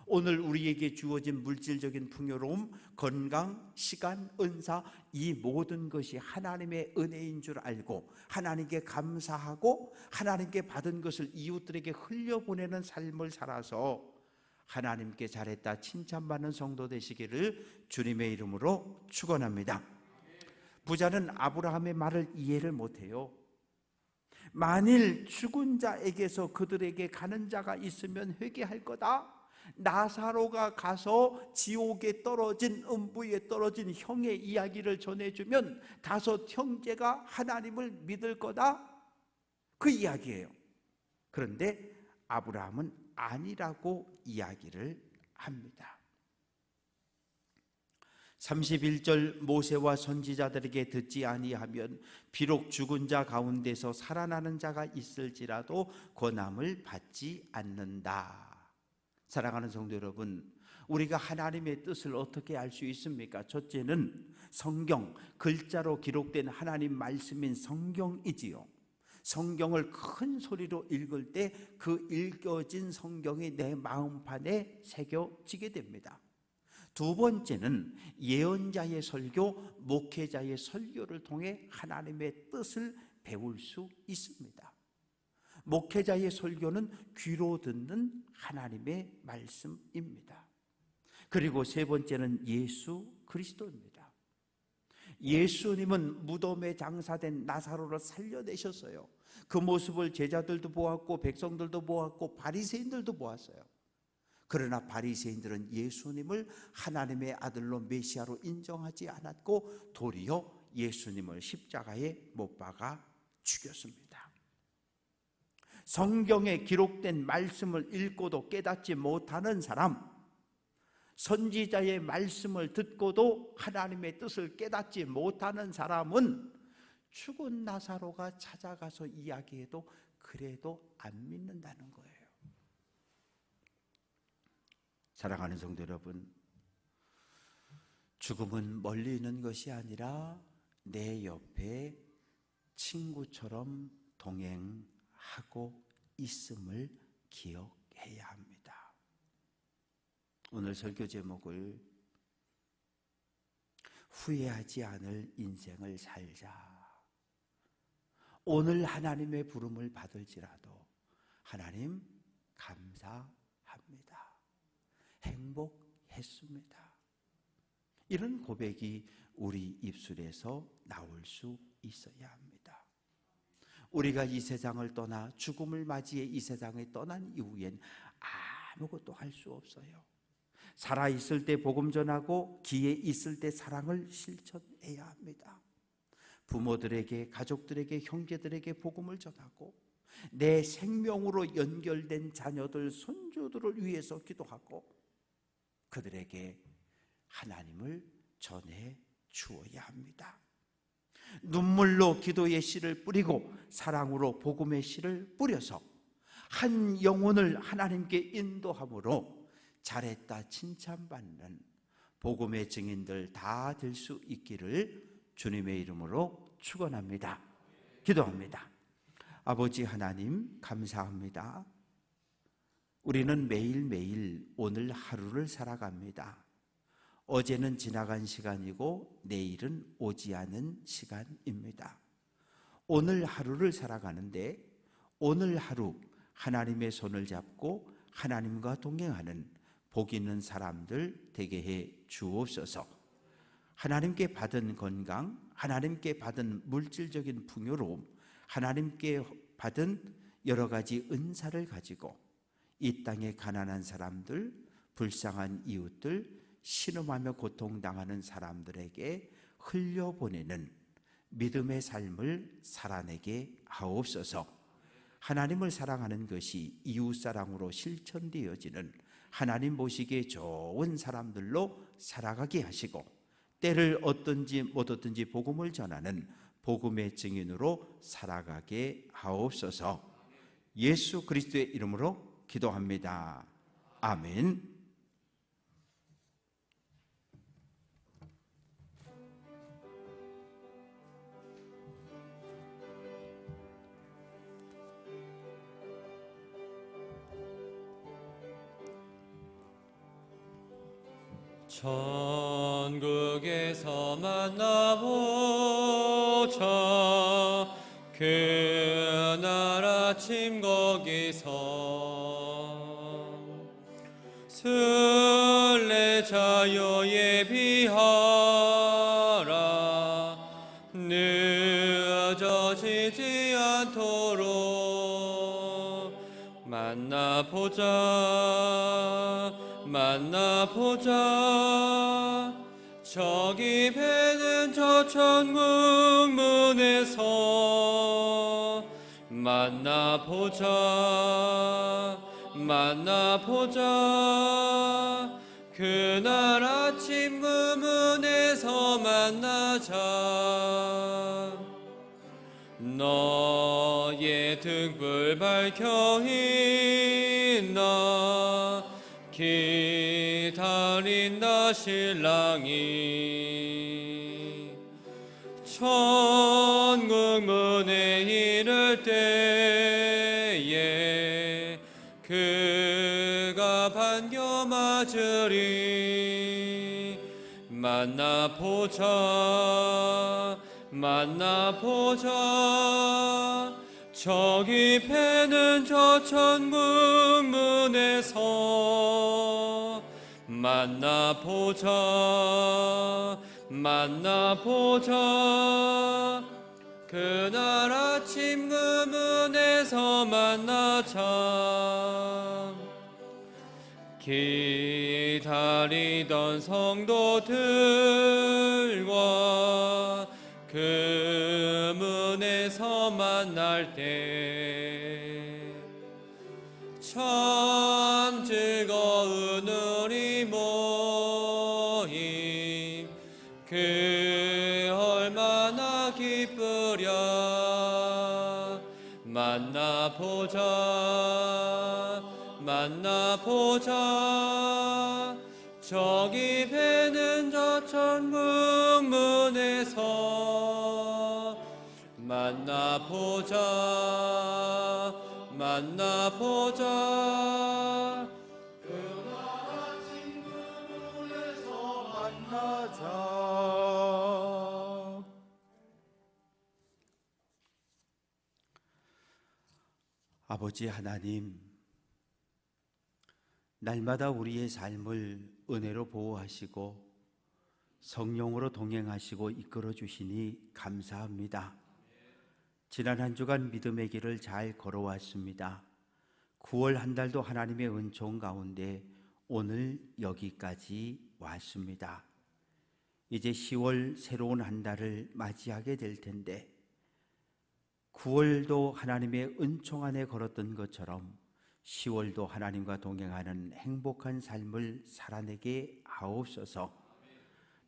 오늘 우리에게 주어진 물질적인 풍요로움, 건강, 시간, 은사, 이 모든 것이 하나님의 은혜인 줄 알고 하나님께 감사하고 하나님께 받은 것을 이웃들에게 흘려보내는 삶을 살아서 하나님께 잘했다 칭찬받는 성도 되시기를 주님의 이름으로 축원합니다. 부자는 아브라함의 말을 이해를 못해요. 만일 죽은 자에게서 그들에게 가는 자가 있으면 회개할 거다. 나사로가 가서 지옥에 떨어진, 음부에 떨어진 형의 이야기를 전해주면 다섯 형제가 하나님을 믿을 거다, 그 이야기예요. 그런데 아브라함은 아니라고 이야기를 합니다. 31절 모세와 선지자들에게 듣지 아니하면 비록 죽은 자 가운데서 살아나는 자가 있을지라도 권함을 받지 않는다. 사랑하는 성도 여러분, 우리가 하나님의 뜻을 어떻게 알 수 있습니까? 첫째는 성경, 글자로 기록된 하나님 말씀인 성경이지요. 성경을 큰 소리로 읽을 때 그 읽어진 성경이 내 마음판에 새겨지게 됩니다. 두 번째는 예언자의 설교, 목회자의 설교를 통해 하나님의 뜻을 배울 수 있습니다. 목회자의 설교는 귀로 듣는 하나님의 말씀입니다. 그리고 세 번째는 예수 그리스도입니다. 예수님은 무덤에 장사된 나사로를 살려내셨어요. 그 모습을 제자들도 보았고 백성들도 보았고 바리새인들도 보았어요. 그러나 바리새인들은 예수님을 하나님의 아들로 메시아로 인정하지 않았고 도리어 예수님을 십자가에 못 박아 죽였습니다. 성경에 기록된 말씀을 읽고도 깨닫지 못하는 사람, 선지자의 말씀을 듣고도 하나님의 뜻을 깨닫지 못하는 사람은 죽은 나사로가 찾아가서 이야기해도 그래도 안 믿는다는 거예요. 사랑하는 성도 여러분, 죽음은 멀리 있는 것이 아니라 내 옆에 친구처럼 동행하고 있음을 기억해야 합니다. 오늘 설교 제목을 후회하지 않을 인생을 살자. 오늘 하나님의 부름을 받을지라도 하나님 감사합니다. 행복했습니다. 이런 고백이 우리 입술에서 나올 수 있어야 합니다. 우리가 이 세상을 떠나 죽음을 맞이해 이 세상에 떠난 이후엔 아무것도 할 수 없어요. 살아있을 때 복음 전하고 기회 있을 때 사랑을 실천해야 합니다. 부모들에게, 가족들에게, 형제들에게 복음을 전하고 내 생명으로 연결된 자녀들, 손주들을 위해서 기도하고 그들에게 하나님을 전해 주어야 합니다. 눈물로 기도의 씨를 뿌리고 사랑으로 복음의 씨를 뿌려서 한 영혼을 하나님께 인도함으로 잘했다 칭찬받는 복음의 증인들 다 될 수 있기를 주님의 이름으로 축원합니다. 기도합니다. 아버지 하나님 감사합니다. 우리는 매일매일 오늘 하루를 살아갑니다. 어제는 지나간 시간이고 내일은 오지 않은 시간입니다. 오늘 하루를 살아가는데 오늘 하루 하나님의 손을 잡고 하나님과 동행하는 복 있는 사람들 되게 해 주옵소서. 하나님께 받은 건강, 하나님께 받은 물질적인 풍요로움, 하나님께 받은 여러 가지 은사를 가지고 이 땅의 가난한 사람들, 불쌍한 이웃들, 신음하며 고통당하는 사람들에게 흘려보내는 믿음의 삶을 살아내게 하옵소서. 하나님을 사랑하는 것이 이웃사랑으로 실천되어지는 하나님 보시기에 좋은 사람들로 살아가게 하시고 때를 얻든지 못 얻든지 복음을 전하는 복음의 증인으로 살아가게 하옵소서. 예수 그리스도의 이름으로 기도합니다. 아멘. 천국에서 만나보자. 그날 아침 거기서 순례자여 예비하라. 늦어지지 않도록 만나보자. 저기 배는 저 천국 문에서 만나보자. 그날 아침 그 문에서 만나자. 너의 등불 밝혀 있나 기다린다 신랑이. 천국 문에 이를 때에 그가 반겨 맞으리. 만나보자. 저기 배는 저 천국 문에서 만나보자. 그날 아침 그 문에서 만나자. 기다리던 성도들과 그 문에서 만날 때 참 즐거운 우리 모임 그 얼마나 기쁘랴. 만나보자. 저기 배는 저 천국 문에서 만나보자. 그날 아침 그 문에서 만나자. 아버지 하나님, 날마다 우리의 삶을 은혜로 보호하시고 성령으로 동행하시고 이끌어 주시니 감사합니다. 지난 한 주간 믿음의 길을 잘 걸어왔습니다. 9월 한 달도 하나님의 은총 가운데 오늘 여기까지 왔습니다. 이제 10월 새로운 한 달을 맞이하게 될 텐데 9월도 하나님의 은총 안에 걸었던 것처럼 10월도 하나님과 동행하는 행복한 삶을 살아내게 하옵소서.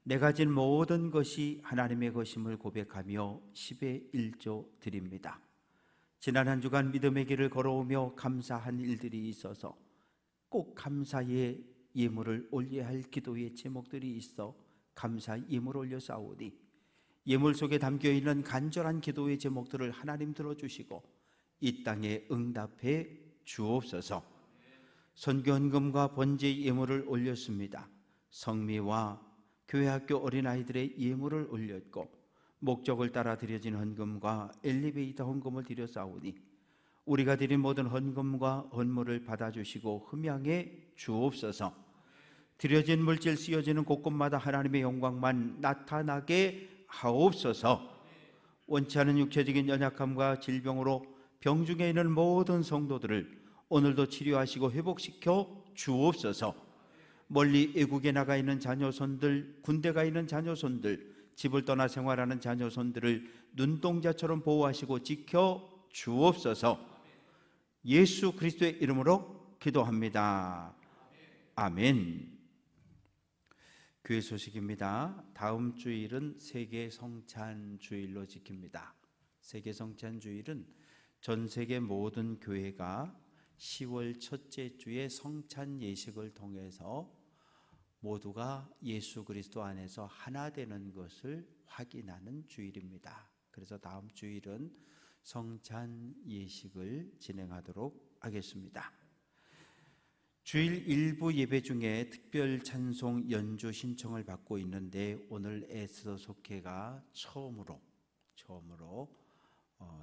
내가 진 모든 것이 하나님의 것임을 고백하며 10의 1조 드립니다. 지난 한 주간 믿음의 길을 걸어오며 감사한 일들이 있어서 꼭 감사의 예물을 올려야 할 기도의 제목들이 있어 감사 예물 올려사오니 예물 속에 담겨있는 간절한 기도의 제목들을 하나님 들어주시고 이 땅에 응답해 주옵소서. 선교헌금과 번제 예물을 올렸습니다. 성미와 교회학교 어린아이들의 예물을 올렸고 목적을 따라 드려진 헌금과 엘리베이터 헌금을 드렸사오니 우리가 드린 모든 헌금과 헌물을 받아주시고 흠양해 주옵소서. 드려진 물질 쓰여지는 곳곳마다 하나님의 영광만 나타나게 하옵소서. 원치 않은 육체적인 연약함과 질병으로 병중에 있는 모든 성도들을 오늘도 치료하시고 회복시켜 주옵소서. 멀리 외국에 나가 있는 자녀손들, 군대 가 있는 자녀손들, 집을 떠나 생활하는 자녀손들을 눈동자처럼 보호하시고 지켜 주옵소서. 예수 그리스도의 이름으로 기도합니다. 아멘. 교회 소식입니다. 다음 주일은 세계 성찬 주일로 지킵니다. 세계 성찬 주일은 전 세계 모든 교회가 10월 첫째 주에 성찬 예식을 통해서 모두가 예수 그리스도 안에서 하나 되는 것을 확인하는 주일입니다. 그래서 다음 주일은 성찬 예식을 진행하도록 하겠습니다. 주일 일부 예배 중에 특별 찬송 연주 신청을 받고 있는데 오늘 에스더 속회가 처음으로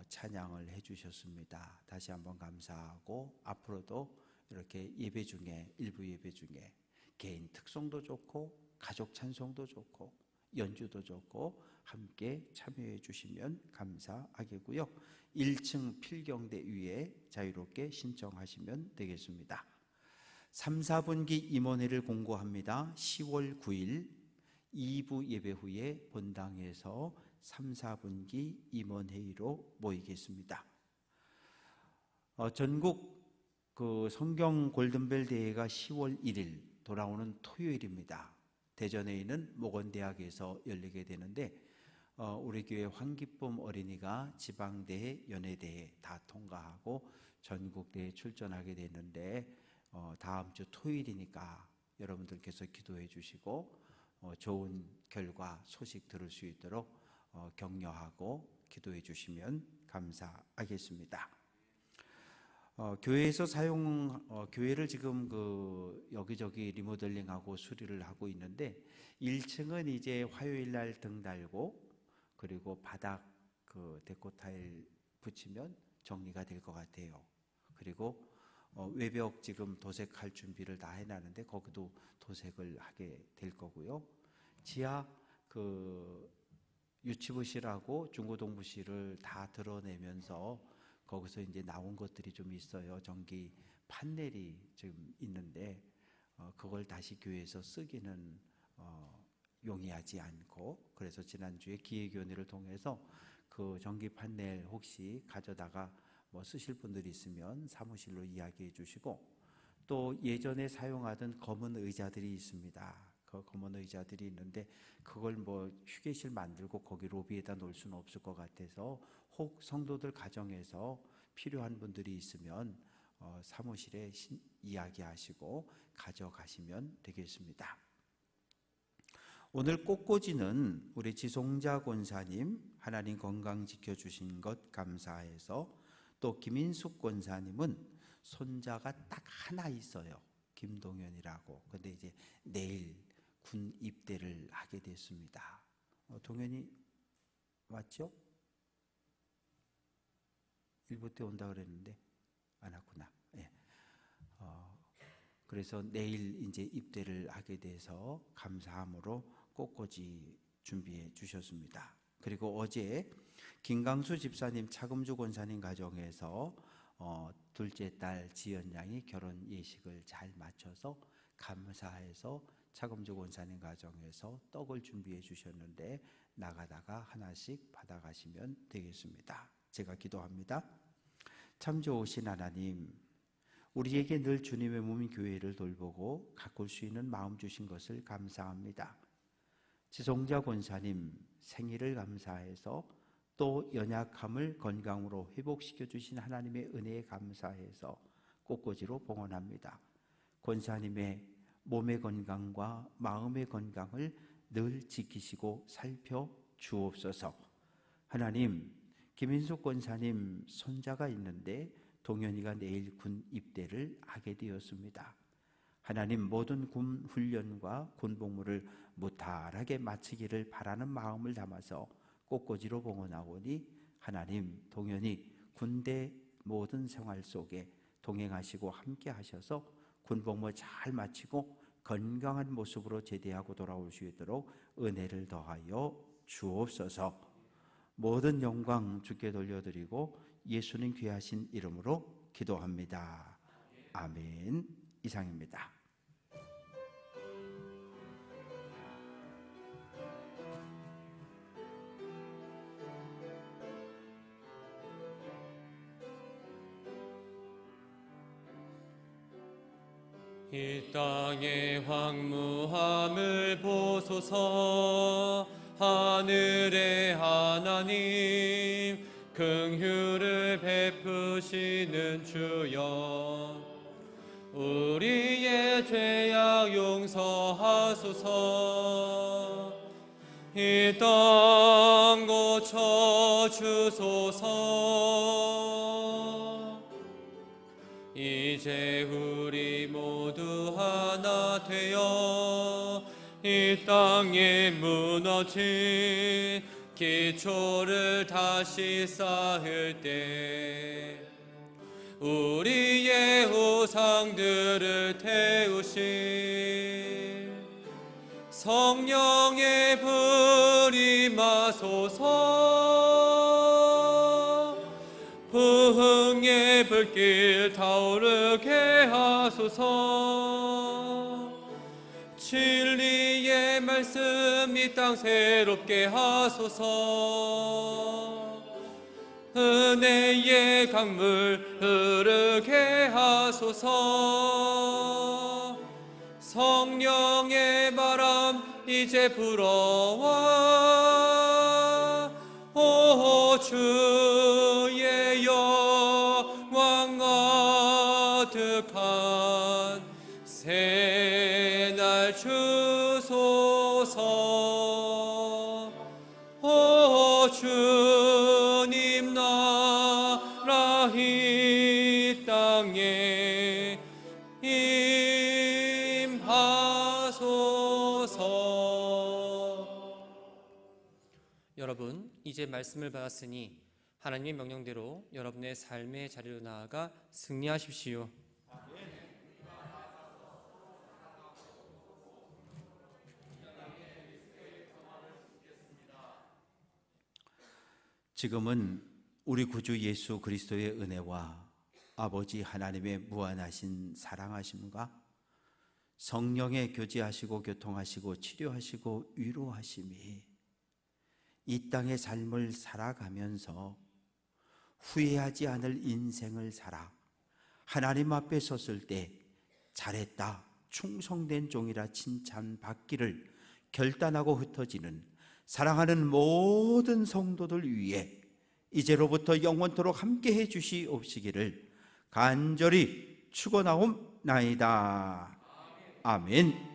찬양을 해주셨습니다. 다시 한번 감사하고 앞으로도 이렇게 예배 중에 일부 예배 중에 개인 특송도 좋고 가족 찬송도 좋고 연주도 좋고 함께 참여해 주시면 감사하겠고요. 1층 필경대 위에 자유롭게 신청하시면 되겠습니다. 3, 4분기 임원회를 공고합니다. 10월 9일 2부 예배 후에 본당에서 3, 4분기 임원회의로 모이겠습니다. 전국 성경 골든벨 대회가 10월 1일 돌아오는 토요일입니다. 대전에 있는 목원대학에서 열리게 되는데 우리 교회 황기쁨 어린이가 지방대회, 연예대회 다 통과하고 전국대회에 출전하게 됐는데 다음 주 토요일이니까 여러분들께서 기도해 주시고 좋은 결과 소식 들을 수 있도록 격려하고 기도해 주시면 감사하겠습니다. 교회에서 교회를 지금 여기저기 리모델링하고 수리를 하고 있는데 1층은 이제 화요일 날 등 달고 그리고 바닥 데코 타일 붙이면 정리가 될 것 같아요. 그리고 외벽 지금 도색할 준비를 다 해놨는데 거기도 도색을 하게 될 거고요. 지하 유치부실하고 중고동부실을 다 드러내면서 거기서 이제 나온 것들이 좀 있어요. 전기 판넬이 지금 있는데 그걸 다시 교회에서 쓰기는 용이하지 않고 그래서 지난주에 기획위원회를 통해서 그 전기 판넬 혹시 가져다가 쓰실 분들이 있으면 사무실로 이야기해 주시고 또 예전에 사용하던 검은 의자들이 있습니다. 그 검은 의자들이 있는데 그걸 휴게실 만들고 거기 로비에다 놓을 수는 없을 것 같아서 혹 성도들 가정에서 필요한 분들이 있으면 사무실에 이야기하시고 가져가시면 되겠습니다. 오늘 꽃꽂이는 우리 지송자 권사님 하나님 건강 지켜주신 것 감사해서 또 김인숙 권사님은 손자가 딱 하나 있어요. 김동현이라고. 근데 이제 내일 군 입대를 하게 됐습니다. 동현이 왔죠? 일부 때 온다 그랬는데 안 왔구나. 예. 그래서 내일 이제 입대를 하게 돼서 감사함으로 꽃꽂이 준비해 주셨습니다. 그리고 어제 김강수 집사님, 차금주 권사님 가정에서 둘째 딸 지연 양이 결혼 예식을 잘 마쳐서 감사해서 차금주 권사님 가정에서 떡을 준비해 주셨는데 나가다가 하나씩 받아가시면 되겠습니다. 제가 기도합니다. 참 좋으신 하나님, 우리에게 늘 주님의 몸인 교회를 돌보고 가꿀 수 있는 마음 주신 것을 감사합니다. 지성자 권사님 생일을 감사해서 또 연약함을 건강으로 회복시켜 주신 하나님의 은혜에 감사해서 꽃꽂이로 봉헌합니다. 권사님의 몸의 건강과 마음의 건강을 늘 지키시고 살펴 주옵소서. 하나님, 김인숙 권사님 손자가 있는데 동현이가 내일 군 입대를 하게 되었습니다. 하나님, 모든 군 훈련과 군 복무를 무탈하게 마치기를 바라는 마음을 담아서 꽃꽂이로 봉헌하오니 하나님, 동현이 군대 모든 생활 속에 동행하시고 함께 하셔서 군 복무 잘 마치고 건강한 모습으로 제대하고 돌아올 수 있도록 은혜를 더하여 주옵소서. 모든 영광 주께 돌려드리고 예수님 귀하신 이름으로 기도합니다. 아멘. 이상입니다. 이 땅의 황무함을 보소서. 하늘의 하나님, 긍휼을 베푸시는 주여, 우리의 죄악 용서하소서. 이 땅 고쳐 주소서. 이제 우리 모두 하나 되어 이 땅에 무너진 기초를 다시 쌓을 때 우리의 우상들을 태우신 성령의 불이 마소서. 부흥의 불길 타오르게 하소서. 진리의 말씀 이 땅 새롭게 하소서. 은혜의 강물 흐르게 하소서. 성령의 바람 이제 불어와 오 주의 영광 가득한 새날 주소서. 오 주님 나라 이 땅에 임하소서. 여러분, 이제 말씀을 받았으니 하나님의 명령대로 여러분의 삶의 자리로 나아가 승리하십시오. 지금은 우리 구주 예수 그리스도의 은혜와 아버지 하나님의 무한하신 사랑하심과 성령의 교제하시고 교통하시고 치료하시고 위로하심이 이 땅의 삶을 살아가면서 후회하지 않을 인생을 살아 하나님 앞에 섰을 때 잘했다, 충성된 종이라 칭찬받기를 결단하고 흩어지는 사랑하는 모든 성도들 위해 이제로부터 영원토록 함께해 주시옵시기를 간절히 축원하옵나이다. 아멘.